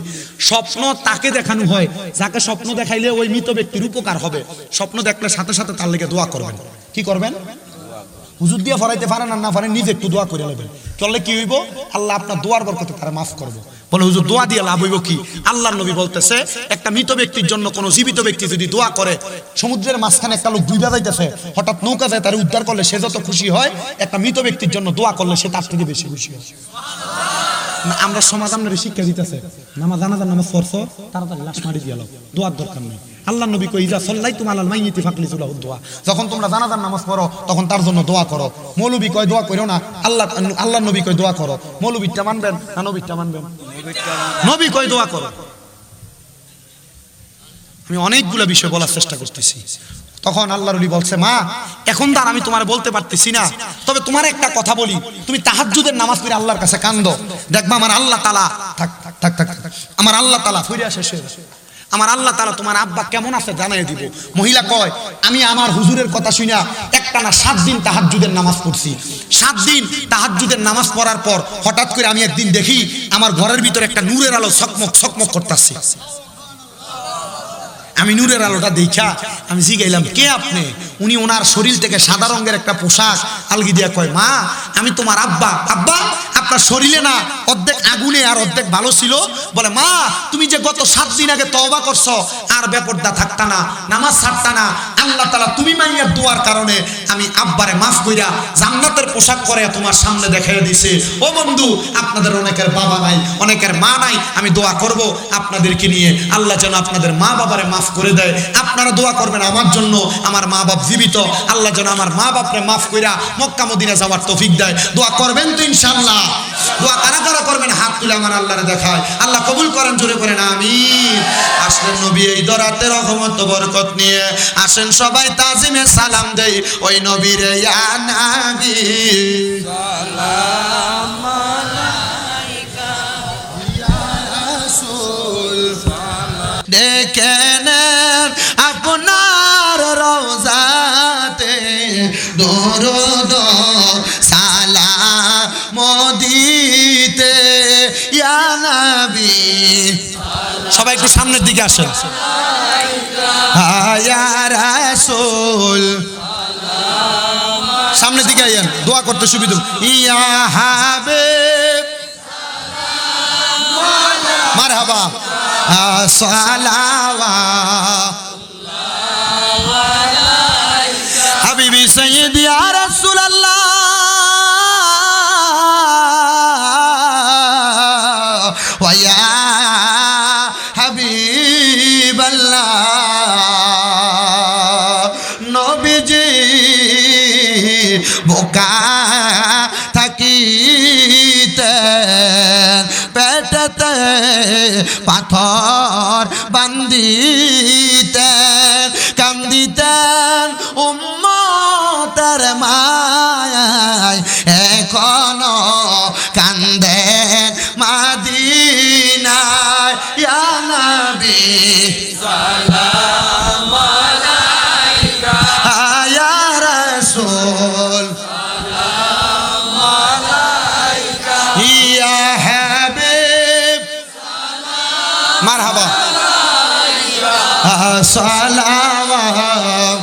স্বপ্ন তাকে দেখানো হয় যাকে স্বপ্ন দেখাইলে ওই মৃত ব্যক্তির উপকার হবে। স্বপ্ন দেখলে সাথে সাথে তার লেগে দোয়া করবেন। কি করবেন? হুজুর দিয়ে ফরাইতে পারেন আর না পারেন, নিজে একটু দোয়া করে নেবেন। চললে কি হইব? আল্লাহ আপনার দোয়ার বরকতে তারা মাফ করবো। বলে হুজুর দোয়া দিয়ে লাভ হইব কি? আল্লাহর নবী বলতেছে, একটা মৃত ব্যক্তির জন্য কোনো জীবিত ব্যক্তি যদি দোয়া করে, সমুদ্রের মাঝখানে একটা লোক ডুবে যাইতেছে, হঠাৎ নৌকা যায় তার উদ্ধার করলে সে যত খুশি হয়, একটা মৃত ব্যক্তির জন্য দোয়া করলে সে তার থেকে বেশি খুশি হয়। আমরা সমাজ আপনার শিক্ষা দিতেছে, নামাজ জানাজার নামাজ পড়ছো, তাড়াতাড়ি লাশ মারি দিয়ে লাও, দোয়ার দরকার নেই। আল্লাহ নবী কই, ইজা সাল্লাইতুম আলাল মাইয়িতি ফাকলিসুলাহু দোয়া, যখন তোমরা জানাজার নামাজ পড়ো তখন তার জন্য দোয়া করো। মৌলবী কয় দোয়া করো না, আল্লাহ নবী কয় দোয়া করো। মৌলবীটা মানবেন না নবীটা মানবেন? নবী কয় দোয়া করো। আমি অনেকগুলো বিষয় বলার চেষ্টা করতেছি। তখন আল্লাহর ওলি বলছে, মা এখন তার আমি তোমার বলতে পারতেছি না, তবে তোমার একটা কথা বলি, তুমি তাহাজ্জুদের নামাজ পড়ে আল্লাহর কাছে কান্দো, দেখবা আমার আল্লাহ তাআলা আমার আল্লাহ তাআলা ফিরে আসে, আমার আল্লাহ তাআলা তোমার আব্বা কেমন আছে জানাই দিব। মহিলা কয়, আমি আমার হুজুরের কথা শুনা একটানা 7 দিন তাহাজ্জুদের নামাজ পড়ছি। 7 দিন তাহাজ্জুদের নামাজ পড়ার পর হঠাৎ করে আমি একদিন দেখি আমার ঘরের ভিতরে একটা নূরের আলো চকমক চকমক করতেছে। আমি নূরের আলোটা দেখা আমি জিগাইলাম, কে আপনি? উনি ওনার শরীর থেকে সাদা রঙের একটা পোশাক আলগি দিয়া কয়, মা আমি তোমার আব্বা। আব্বা আপনার শরীরে না অর্ধেক আগুনে আর অর্ধেক ভালো ছিল। বলে, মা তুমি যে গত 7 দিন আগে তওবা করছো, আর বেপরদা থাকতা না, নামাজ ছাড়তা না, আল্লাহ তাআলা তুমি মাইয়ার দোয়ার কারণে আমি আব্বারে মাফ কইরা জান্নাতের পোশাক পরে তোমার সামনে দেখাইয়া দিছে। ও বন্ধু, আপনাদের অনেকের বাবা নাই, অনেকের মা নাই, আমি দোয়া করব আপনাদেরকে নিয়ে আল্লাহ যেন আপনাদের মা বাবারে মাফ করে দেয়। আপনারা দোয়া করবেন আমার জন্য, আমার মা বাপ জীবিত, আল্লাহ যেন আমার মা বাপরে মাফ কইরা মক্কা মদিনা যাওয়ার তৌফিক দেয়। দোয়া করবেন তো ইনশাআল্লাহ? দোয়া কারা কারা করবেন হাত তুলে আমার আল্লাহরে দেখায়, আল্লাহ কবুল করেন, জোরে করেন আমিন। আসলেন নবী এই দরাতে রহমত বরকত নিয়ে, আসেন সবাই তাজিমে সালাম দেই ওই নবীরে ইয়া নবী সালাম আলাইকা ইয়া রাসূল দেখেন আপনার রওজাতে দরুদ সালাম দিতে ইয়া নবী। সবাই একটু সামনের দিকে আসেন। ইয়া রাসূল সামনের দিকে আইয়েন, দোয়া করতে সুবিধা। ইয়া হাবিব মারহাবা সালাওয়াত হাবিবি সাইয়্যিদি ইয়া রাসূলুল্লাহ ওয়া ইয়া হাবিবাল্লাহ। নবীজি বোকা থাকিতেন, পেটেতে পাথর বান্ধিতেন, কান্দিতেন উম্মতের মায়ায়, এখনো কান্দেন মাদিনায় ইয়া নবী সালাম আলাইকা ইয়া রাসূল সালাম আলাইকা ইয়া হাবিব মারহাবা সালাওয়াত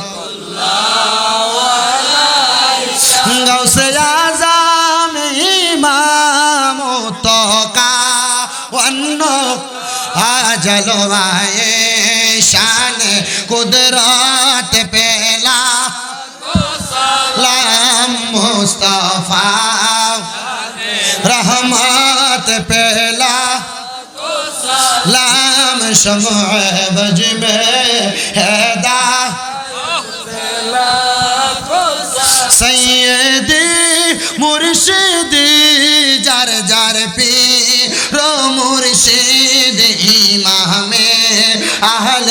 গাউসে আযম ইমাম তাকা ওয়ান্ন জলওয়ায়ে শান কুদরত পেলা লাম মুস্তাফা रहमत पेला लाम शम्अ बज में हैदा सैयदी मुर्शिदी जार जार पीर मुर्शिद इमाम अहल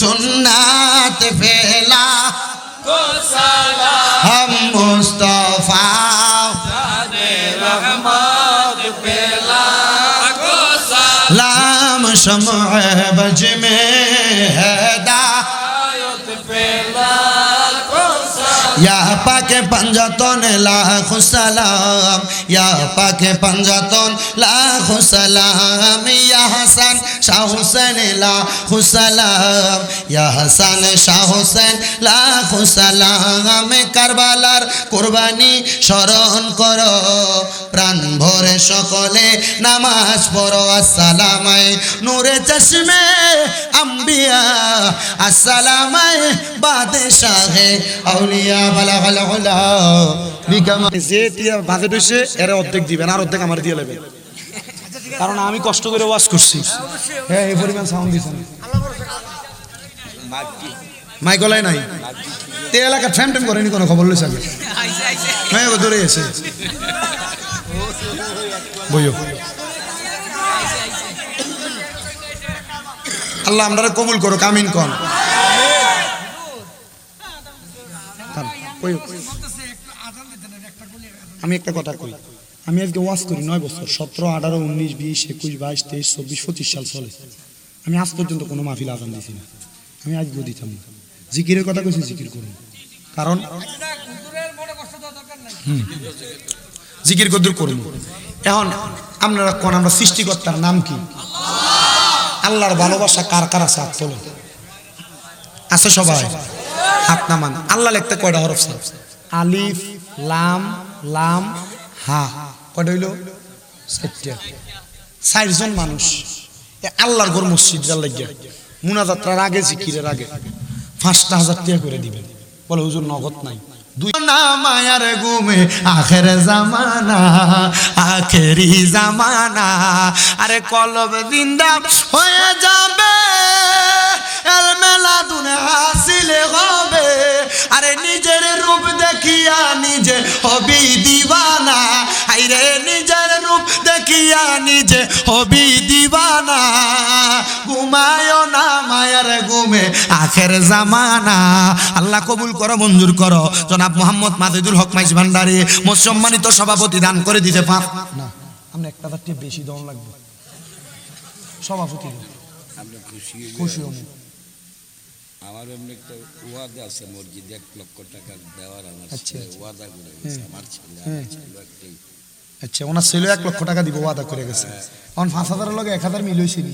सुन्नत फैला हम मुस्तफा लाम शम्अ बज में हैदा या पाके पंजातन लाखो सलाम, या पाके पंजातन लाखो सलाम, या हसन शाह हुसैन लाखो सलाम, या हसन शाह हुसैन लाखो सलाम। কারবালার কুরবানি স্মরণ করো, প্রাণ ভরে সকলে নামাজ পড়ো। আসসালামে নূরে চশমে আম্বিয়া, আসসালামে বাদশাহে আউলিয়া বালাগাল উলা বিকামা। যে তিয়া বাজেট হইছে এর অর্ধেক দিবেন, আর অর্ধেক আমার দিয়ে নেবেন, কারণ আমি কষ্ট করে ওয়াজ করছি। হ্যাঁ, এই পরিমাণ সাউন্ড দিছেন, মাইক গলায় নাই, তে এলাকা ফ্যাম ট্যাম করেনি কোনো খবর লইছে আগে। হ্যাঁ, ধরে এসে বইও। আল্লাহ আমরা কবুল করো, কামিন কন। আমি একটা কথা কই, আমি আজকে ওয়াজ করি 9 বছর, 17, 18, 19, 20, 21, 22, 23, 24, 25 সাল চলে। আমি আজ পর্যন্ত কোনো মাহফিল আজান দিছি না। আমি আজকেও দিতাম না। জিকিরের কথা কইছি, জিকির করুন, কারণ জিকির কদ্দুর করুন। এখন আপনারা কোন আমরা সৃষ্টিকর্তার নাম কি? আল্লাহর ভালোবাসা কার কার আছে হাত তোলেন। আছে সবাই? হাত নামান। আল্লাহ লিখতে কয়টা হরফ? আলিফ লাম লাম হা। কয়টা হইল? 4টা। 4 জন মানুষ আল্লাহর ঘর মসজিদের লাগিয়া মুনাজাতের আগে, জিকিরের আগে 5,000 টাকা করে দিবেন। বলে হুজুর নগদ নাই। দুই না মায়ার গুমে আখের জামানা, আখেরি জামানা, আরে কলব জিন্দা হয়ে যাবে, এল মেলা দুনে হাসিলে হবে, আরে নিজের রূপ দেখিয়া নিজে হবি দিবানা, আইরে নিজের রূপ দেখিয়া নিজে হবি দিবানা, ঘুমায় না মায়ার ঘুমে আখের জামানা। আল্লাহ কবুল করো, মঞ্জুর করো। জনাব মোহাম্মদ মাজিদুল হক মাইজ ভান্ডারী সম্মানিত সভাপতি দান করে দিতে পার না, আমরা 1,000 টাকা বেশি দাম লাগবে সভাপতি। আমরা খুশি হব। আমার এমনি একটা ওয়াদা আছে মসজিদে 1 লক্ষ টাকা দেওয়ার, আমার আচ্ছা, ওয়াদা করে গেছে আমার ছেলে একটাই। আচ্ছা, ওনার ছেলে 1 লক্ষ টাকা দিব ওয়াদা করে গেছে। এখন 5,000 লগে 1,000 মিল হইছে নি।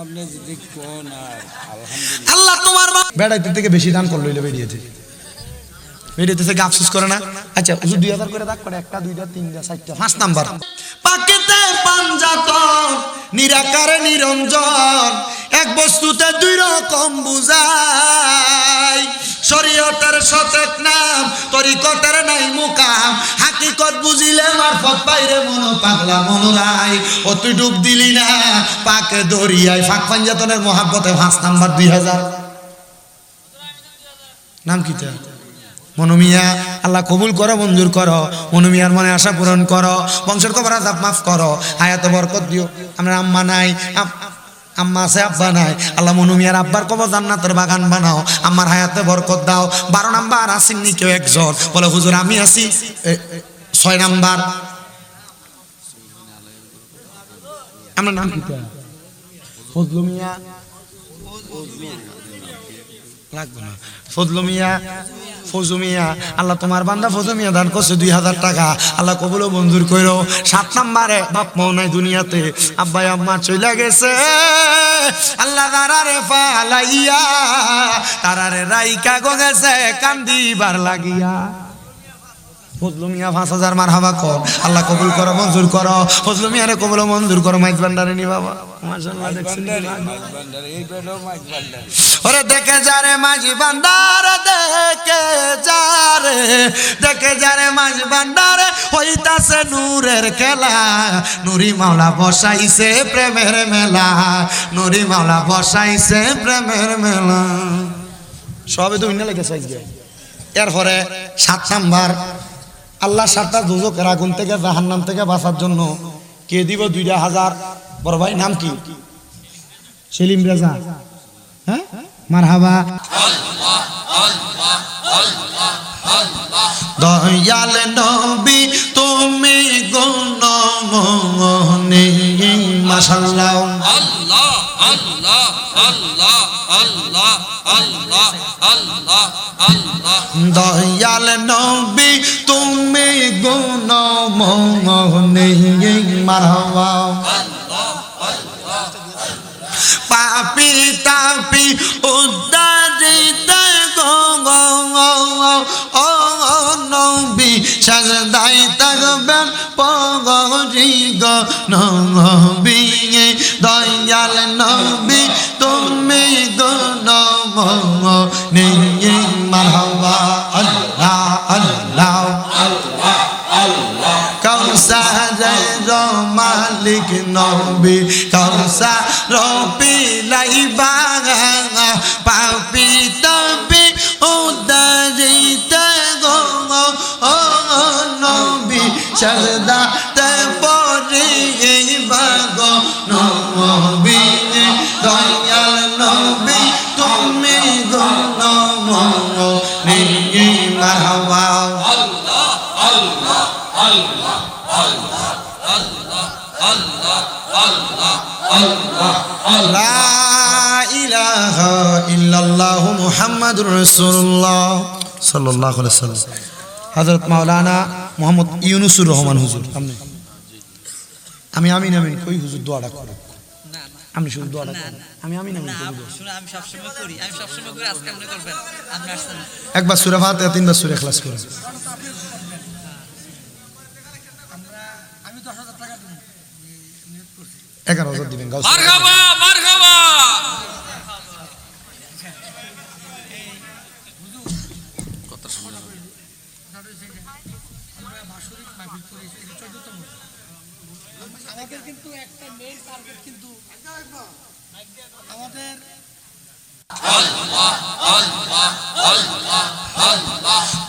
আপনি যদি কোন আর আলহামদুলিল্লাহ আল্লাহ তোমার বেড়াইতে থেকে বেশি দান করলো, বেরিয়েছে বেরিয়েতে থেকে আফসোস করে না। আচ্ছা হুজুর 2,000 করে দাগ করে, 1টা 2টা 3টা 4টা 5 নাম্বার। পাকেতে পাঞ্জাতন নিরাকারে নিরঞ্জন, এক বস্তুতে দুই রকম বুঝায়, শরীয়তের সতেক নাম তরিকতের নাই মুকাম, হাকিকত বুঝিলে মারফত পাইরে মনো পাগলা মনোরাই, ও তুই ডুব দিলি না পাকে দরিয়ায়। ফাঁক পাঞ্জাতনের মহাব্বতে 5 নাম্বার 2,000। নাম কি তা? মনুমিয়া। আল্লাহ কবুল করো, মঞ্জুর করো। মনুমিয়ার মনে আশা পূরণ করো, বংশের কবর আযাব মাফ করো, হায়াতে বরকত দিও। আমরা আম্মা নাই, আম্মা আছে আব্বা নাই, আল্লাহ মনুমিয়ার আব্বার কবর জান্নাতের বাগান বানাও, আমার হায়াতে বরকত দাও। 12 নাম্বার আসেননি কেউ একজন, বলে হুজুর আমি আছি। 6 নাম্বার আমার নাম কি তা? ফজলু মিয়া লাগবে না, ফজলু মিয়া, ফজু মিয়া। আল্লাহ তোমার বান্দা ফজু মিয়া দান করছে 2,000 টাকা, আল্লাহ কবুল মঞ্জুর করো। 7 নাম্বারে বাপ মাও নাই দুনিয়াতে, আব্বাই আম্মা চলে গেছে, আল্লাহ তারারে ফালাইয়া তারারে রাইকা গো গেছে কান্দিবার লাগিয়া। ফজলু মিয়া 5,000 মারহাবা কর। আল্লাহ কবুল করো, মঞ্জুর করো। ফজলু মিয়ারে কবুল মঞ্জুর করো। মাইজ ভান্ডারে নি বাবা, মাশাআল্লাহ দেখছেন এই বেলো মাইক বান্ডার। ওরে দেখে যারে মাঝি ভান্ডার, দেখে যারে, দেখে যারে মাঝি ভান্ডার, হইতাছে নূরের খেলা, নুরি মাওলা বসাইছে প্রেমের মেলা, নুরি মাওলা বসাইছে প্রেমের মেলা। সবে তো ইন্না লেগেছে আজকে। এরপরে 7 নাম্বার, আল্লাহ 7টা দুজকের আগুন থেকে জাহান্নাম থেকে বাঁচার জন্য কে দিব 2,000। বড় ভাই নাম কি? সেলিম রেজা। হ্যাঁ মারহাবা। দয়াল নবী তুমি গুণমণি, মাশাআল্লাহ। আল্লাহ আল্লাহ আল্লাহ আল্লাহ আল্লাহ আল্লাহ আল্লাহ। দয়াল নবী তুমি গুণমণি, মারহাবা। পাপি তাপি উদ্ধারিত গো ও নবী, সাজদাই থাকবেন পগরি গো নবী, দয়াল নবী তুমি গুণমণি, মারহাবা। আল্লাহ আল্লাহ কাউসারের মালিক নবী, কাউসার পিলাইবা, পাপি তাপি উদ্ধারিত গো ও নবী, সাজদাতে পড়িবা গো নবী, দয়াল নবী তুমি গুণমণি, মারহাবা। আল্লাহ আল্লাহ আল্লাহ আল্লাহ আল্লাহ আল্লাহ আল্লাহ আল্লাহ আল্লাহ। লা ইলাহা ইল্লাল্লাহু মুহাম্মাদুর রাসূলুল্লাহ সাল্লাল্লাহু আলাইহি ওয়াসাল্লাম। হযরত মাওলানা মুহাম্মদ ইউনুসুর রহমান হুজুর। আমি আমিন আমিন কই হুজুর দোয়াটা করো। আমি শুধু দোয়াটা করব। আমি আমিন আমিন কই দোয়া। শুনে আমি সবসময় করি, আজকে আপনি করবেন। আপনি আসছেন একবার সূরা ফাতিহা 3বার সূরা ইখলাস করুন। আমি 10,000 টাকা দিই। 11,000 দিবেন গাও। মারহাবা মারহাবা। শুনলাম আমাদের কিন্তু একটা মেইন টার্গেট কিন্তু আমাদের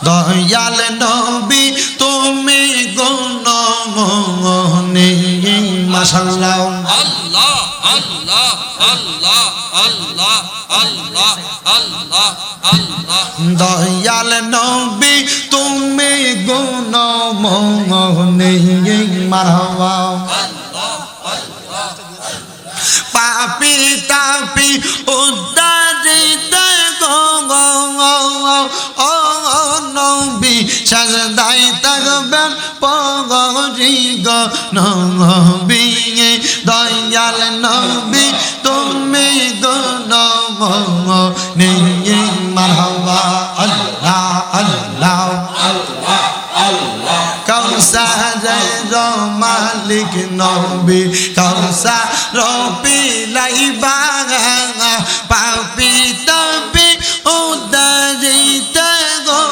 দয়াল নবী তুমি গুণমণি মাশাআল্লাহ আল্লাহ আল্লাহ আল্লাহ আল্লাহ আল্লাহ আল্লাহ আল্লাহ দয়াল নবী তুমি গুণমণি মারহাবা পাপি তাপি উদ্দারিত ও নবী সাজদাই থাকবেন পগরি গো নবী দয়াল নবী তুমি গো নবী মারহাবা আল্লাহ আল্লাহ কাউসারের মালিক নবী কাউসার পিলাইবা পাপি তাপি উদ্দারিত গো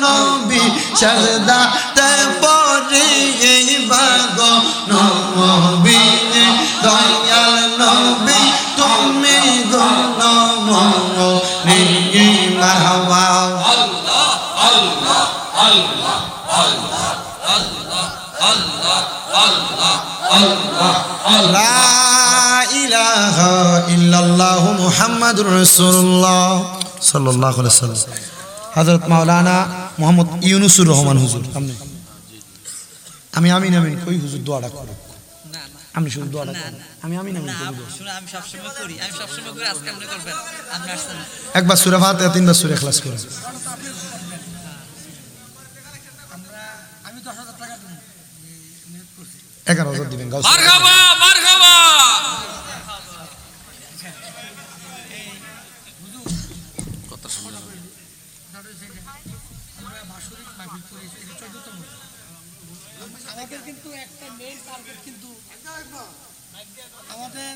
নবী সাজদাতে পড়িবা গো নবী দয়াল নবী তুমি গো নবী মারহাবা আল্লাহ আল্লাহ আল্লাহ আল্লাহ আল্লাহ আল্লাহ আল্লাহ আল্লাহ লা ইলাহা ইল্লাল্লাহু মুহাম্মাদুর রাসূলুল্লাহ সাল্লাল্লাহু আলাইহি ওয়াসাল্লাম হযরত মাওলানা মুহাম্মদ ইউনূসুর রহমান হুজুর আমি আমিন আমিন কই হুজুর দোয়াটা করো না না আমি শুধু দোয়াটা না, করি না। আমি আমিন আমিন না করি শুনে আমি সবসময় করি আজকে আপনি করবেন আপনি আসছেন একবার সূরা ফাতিহা তিনবার সূরা ইখলাস করুন আমি 10,000 টাকা দেব 11,000 দিবেন গাউস মারহাবা মারহাবা কথা শুনলাম আমরা বাসরিক মাহফিল করি এটা 14তম আমাদের কিন্তু একটা মেইন টার্গেট কিন্তু আমাদের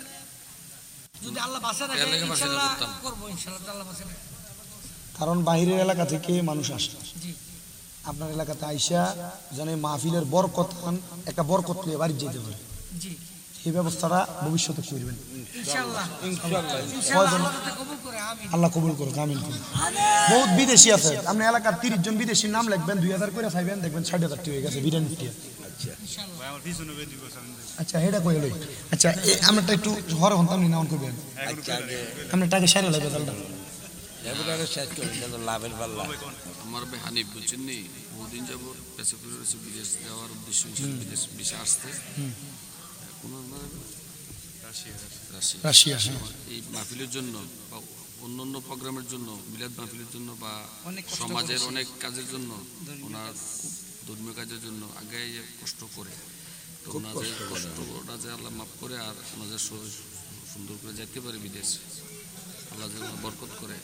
যদি আল্লাহ বাঁচা রাখে এলাকা বাঁচাতে ইনশাআল্লাহ করতাম। করব ইনশাআল্লাহ আল্লাহ বাঁচা রাখে কারণ বাইরের এলাকা থেকে মানুষ আসে জি আপনার এলাকাতে আইসা জানে মাহফিলের বরকত পান, একটা বরকত নিয়ে বাড়ি যেতে পারে জি এই ব্যবস্থাটা ভবিষ্যতে করবেন ইনশাআল্লাহ কয়জন? আল্লাহ যাতে কবুল করে আমিন আল্লাহ কবুল করুক আমিন করুক বহুত বিদেশি আছে আপনার এলাকার 30 জন বিদেশির নাম লিখবেন 2000 করে চাইবেন দেখবেন 60,000 হয়ে গেছে বিরিয়ানি টিয়া আচ্ছা হেডা কই লই আচ্ছা আমরা একটু হরে হন্তাম নি নাম করবেন আমরা টাকা সারে লাগবে দালটা এবারে শেষ করে দিল লাভের পাল্লা আমার ভাই হানিফ বুঝছেন নি বহুদিন যাবত পেছে করে রয়েছে বিদেশ যাওয়ার উদ্দেশ্য হিসেবে বিদেশ ভিসা আসতে কোনো রাশিয়া হ্যাঁ এই মাহফিলের জন্য বা অন্যান্য প্রোগ্রামের জন্য মিলাদ মাহফিলের জন্য বা অনেক কষ্ট সমাজের করছে। অনেক কাজের জন্য ওনার খুব ধর্মীয় কাজের জন্য আগে কষ্ট করে তো ওনাদের কষ্টটা যে আল্লাহ মাফ করে আর ওনাদের সুন্দর করে যেতে পারে বিদেশ আল্লাহ যেন বরকত করে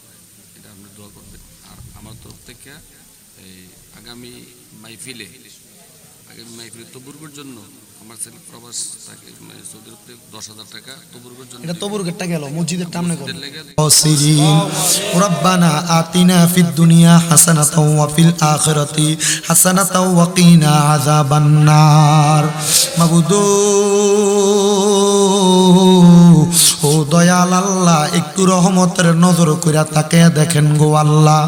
এটা আপনি দোয়া করবেন আর আমার তরফ থেকে এই আগামী মাহফিলে তবুরগের জন্য আমার ছেলে প্রবাস থাকে মানে সৌদি আরব থেকে 10,000 টাকা তবুরগের জন্য এটা তবুরকেরটা গেল মসজিদের টামনে করো লেগে خاسرين ربنا آتنا في الدنيا حسنة وفي الآخرة حسنة وقنا عذاب النار মাবুদু ও দয়াল আল্লাহ একটু রহমতের নজর কইরা তাকায়া দেখেন গো আল্লাহ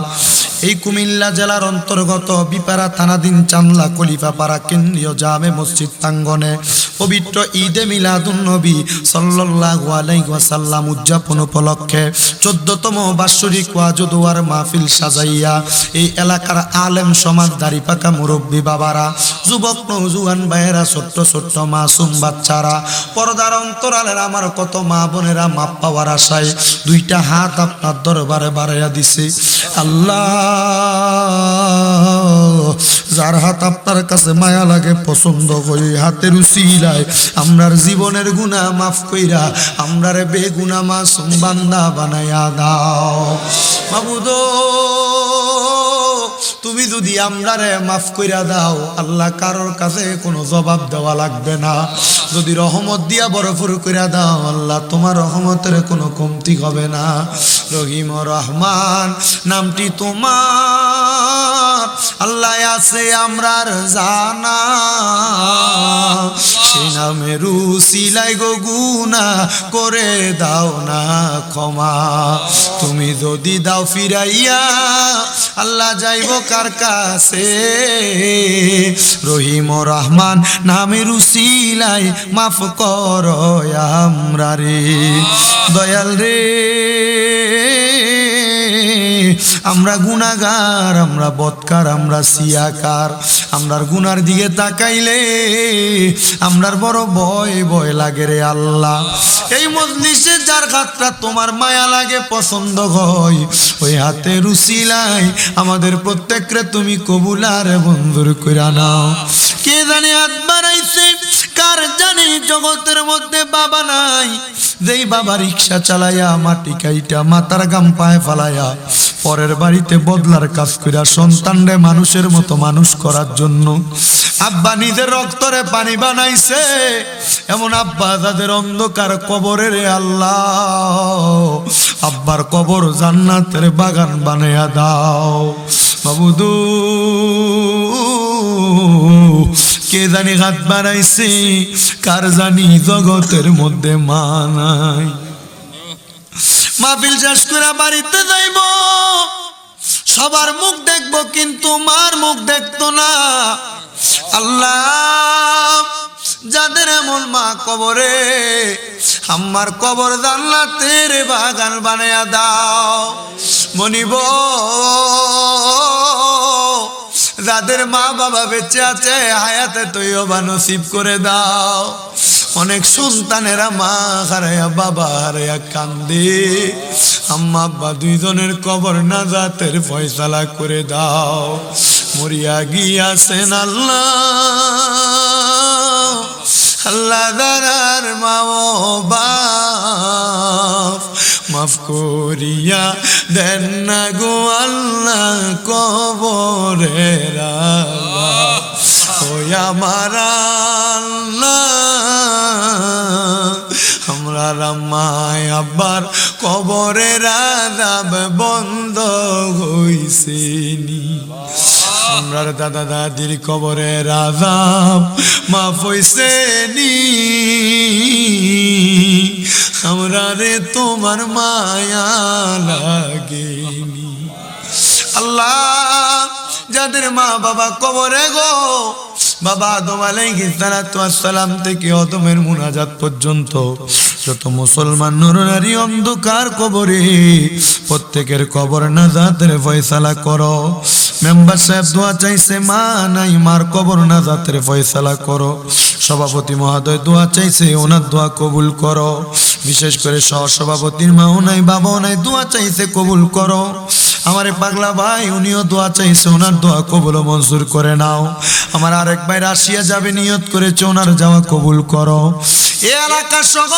এই কুমিল্লা জেলার অন্তর্গত বিপাড়া থানাধীন চান্দলা খলিফাপাড়া কেন্দ্রীয় জামে মসজিদ প্রাঙ্গণে পবিত্র ঈদে মিলাদুন নবী সাল্লাল্লাহু আলাইহি ওয়াসাল্লাম উদযাপন উপলক্ষে 14তম বাৎসরিক ওয়াজ ও দোয়ার মাহফিল সাজাইয়া এই এলাকার আলেম সমাজ দাড়ি পাকা মুরব্বী বাবারা যুবক নওজোয়ান ভাইয়েরা ছোট্ট ছোট্ট মাসুম বাচ্চারা পর্দার অন্তরালের আমার কত মা বোনেরা মাপ পাওয়ার আশায় দুইটা হাত আপনার দরবারে বাড়াইয়া দিছে আল্লাহ যার হাত আপনার কাছে মায়া লাগে পছন্দ করি হাতের উসিলায় আমরার জীবনের গুনাহ মাফ কইরা আমরারে বেগুনাহ মাসুম বান্দা বানায়া দাও মাবুদ তুমি যদি আমরারে মাফ কইরা দাও আল্লাহ কারোর কাছে কোনো জবাব দেওয়া লাগবে না যদি রহমত দিয়া ভরপুর করে দাও আল্লাহ, তোমার রহমতের কোনো কমতি হবে না। রহিম ও রহমান নামটি তোমার আল্লাহ আছে আমরার জানা, সে নামের উসিলায় গো গুনাহ করে দাও না ক্ষমা। তুমি যদি দাও ফিরাইয়া আল্লাহ যাইব কার কাছে? রহিম ও রহমান নামের উসিলায় মাফ করো আমরা রে দয়াল রে। আমরা গুনাহগার, আমরা বদকার, আমরা সিয়াকার। আমরার গুনার দিকে তাকাইলে আমরার বড় ভয় ভয় লাগে রে আল্লাহ। এই মজলিসে যার হাতটা তোমার মায়া লাগে, পছন্দ হয়, ওই হাতের উসিলায় আমাদের প্রত্যেকরে তুমি কবুল আর মঞ্জুর কইরা নাও। কে জানে হাত বাড়াইছে, কার জানে জগতের মধ্যে বাবা নাই, যেই বাবা রিক্সা চালাইয়া মাটি কাইটা মাথার গাম পায়ে ফালাইয়া পরের বাড়িতে বদলার কাজ কইরা সন্তানরে মানুষের মতো মানুষ করার জন্য আব্বা নিজের রক্তরে পানি বানাইছে, এমন আব্বা যাদের অন্ধকার কবরে রে আল্লাহ, আব্বার কবর জান্নাতের বাগান বানাইয়া দাও মাবুদু। কে জানি হাত বাড়াইছে, কার জানি জগতের মধ্যে মা নাই। মাহফিল শেষ করে বাড়িতে যাইব, সবার মুখ দেখবো কিন্তু মার মুখ দেখতো না। আল্লাহ যাদের এমন মা কবরে, আমার কবর জান্নাতের বাগান বানায়া দাও। মনিব যাদের মা বাবা বেঁচে আছে হায়াতে তৈয়বা নসিব করে দাও। অনেক সন্তানেরা মা হারায়া বাবা হারায়া কান্দে, আম্মা আব্বা দুইজনের কবর নাজাতের ফয়সালা করে দাও। মরিয়া গিয়াছেন আল্লাহ, আল্লাহ দারার মা ও বাপ মাফ করিয়া দেন না গো আল্লাহ কবরের আল্লাহ। ওই আমার আল্লাহ আমরা রাম্মায় আব্বার কবরের আযাব বন্ধ হইছেনি, আমরার দাদা দাদির কবরের আযাব মাফ হইছেনি, আমরা রে তোমার মায়া লাগেনি। আল্লাহ যাদের মা বাবা কবরে গো, বাবা আদম আলাইহিস সালাম থেকে আদমের মুনাজাত পর্যন্ত যত মুসলমান নরনারী অন্ধকার কবরে, প্রত্যেকের কবর নাজাতের ফয়সালা করো। মেম্বার সাহেব দোয়া চাইছে, মা নাই, মার কবর নাজাতের ফয়সালা করো। সভাপতি মহোদয় দোয়া চাইছে, ওনার দোয়া কবুল করো। বিশেষ করে সহ সভাপতির মাও নাই, বাবাও নাই, দোয়া চাইছে কবুল করো। আমার পাগলা ভাই উনিও দোয়া চাইছে, ওনার দোয়া কবুল মঞ্জুর করে নাও। আমার আরেক ভাই রাশিয়া যাবে নিয়ত করেছে, ওনার যাওয়া কবুল করো। এ এলাকার সহ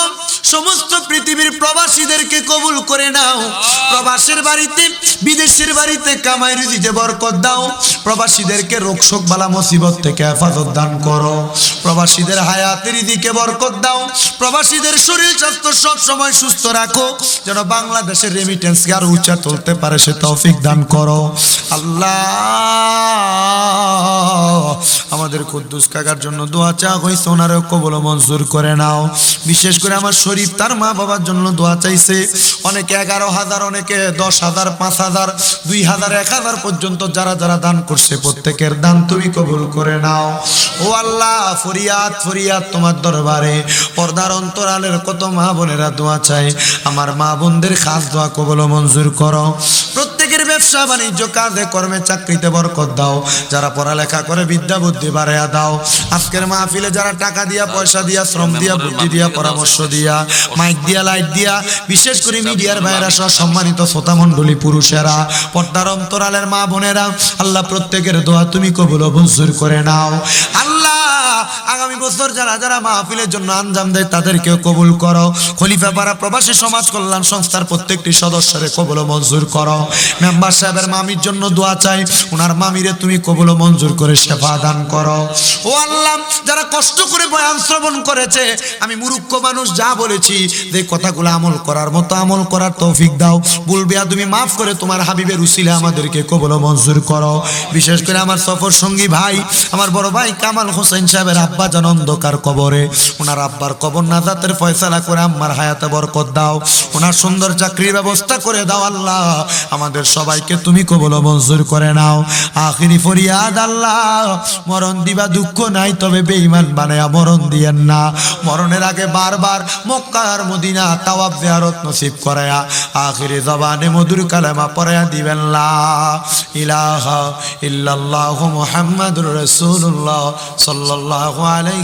সমস্ত পৃথিবীর প্রবাসীদেরকে কবুল করে নাও। প্রবাসের বাড়িতে বিদেশের বাড়িতে কামাই রুজিতে বরকত দাও। প্রবাসীদেরকে রোগ শোক বালা মুসিবত থেকে হেফাজত দান করো। প্রবাসীদের হায়াতের দিকে বরকত দাও। প্রবাসীদের শরীর স্বাস্থ্য সব সময় সুস্থ রাখো, যেন বাংলাদেশের রেমিটেন্সকে আরো উঁচা তুলতে পারে সে তৌফিক দান করো। আল্লাহ আমাদের কুদ্দুস কাকার জন্য দোয়া চা হইছে, ওনারও কবুল মঞ্জুর করে নাও। বিশেষ করে আমার শরীফ তার মা বাবার জন্য দোয়া চাইছে, অনেকে 11,000, অনেকে 10,000, 5,000, 2,000, 1,000 পর্যন্ত যারা যারা দান করছে প্রত্যেকের দান তুমি কবুল করে নাও। ও আল্লাহ ফরিয়াদ ফরিয়াদ তোমার দরবারে, পর্দার অন্তরালের কত মা বোনেরা দোয়া চাই, আমার মা বোনদের খাস দোয়া কবুল মঞ্জুর করো। প্রত্যেকের ব্যবসা বাণিজ্য কাজে কর্মে চাকরিতে বরকত দাও। যারা পড়ালেখা করে বিদ্যা বুদ্ধি বাড়াইয়া দাও। আজকের মাহফিলে যারা টাকা দিয়া, পয়সা দিয়া, শ্রম দিয়া, বুদ্ধি দিয়া, পরামর্শ দিয়া, মাইক দিয়া, লাইট দিয়া, বিশেষ করে মিডিয়ার ভাইয়েরা সহ সম্মানিত শ্রোতা মণ্ডলী পুরুষেরা, পর্দার অন্তরালের মা বোনেরা, আল্লাহ প্রত্যেকের দোয়া তুমি কবুল মঞ্জুর করে নাও। আল্লাহ আগামী বছর যারা যারা মাহফিলের জন্য আঞ্জাম দেয় তাদেরকেও কবুল করো। খলিফা পাড়া প্রবাসী সমাজ কল্যাণ সংস্থার প্রত্যেকটি সদস্যরে কবুল ও মঞ্জুর করো। মেম্বার সাহেবের মামির জন্য দোয়া চাই, ওনার মামিরে তুমি কবুল ও মঞ্জুর করে সেবা দান করো। ও আল্লাহ, যারা কষ্ট করে বয়ান শ্রবণ করেছে, আমি মূর্খ মানুষ যা বলেছি যে কথাগুলো আমল করার মতো আমল করার তৌফিক দাও। বলবে তুমি মাফ করে তোমার হাবিবের উসিলে আমাদেরকে কবুল ও মঞ্জুর করো। বিশেষ করে আমার সফর সঙ্গী ভাই, আমার বড় ভাই কামাল হোসেন সাহেবের আব্বা জান অন্ধকার কবরে, ওনার আব্বার কবর নাজাতের ফয়সালা করে আম্মার হায়াতে বরকত দাও, ওনার সুন্দর চাকরির ব্যবস্থা করে দাও। আল্লাহ, আমাদের সবাইকে তুমি কবুল ও মঞ্জুর করে নাও। আখিরি ফরিয়াদ আল্লাহ, মরণ দিবা দুঃখ নাই, তবে বেঈমান বানায়া মরণ দিয়েন না। মরণের আগে বারবার মক্কা আর মদিনা তাওয়াফ জিয়ারত নসিব করায়া আখিরি জবানে মধুর কালেমা পড়ায়া দিবেন লা ইলাহা ইল্লাল্লাহু মুহাম্মাদুর রাসূলুল্লাহ সাল্লাল্লাহু আলাইহি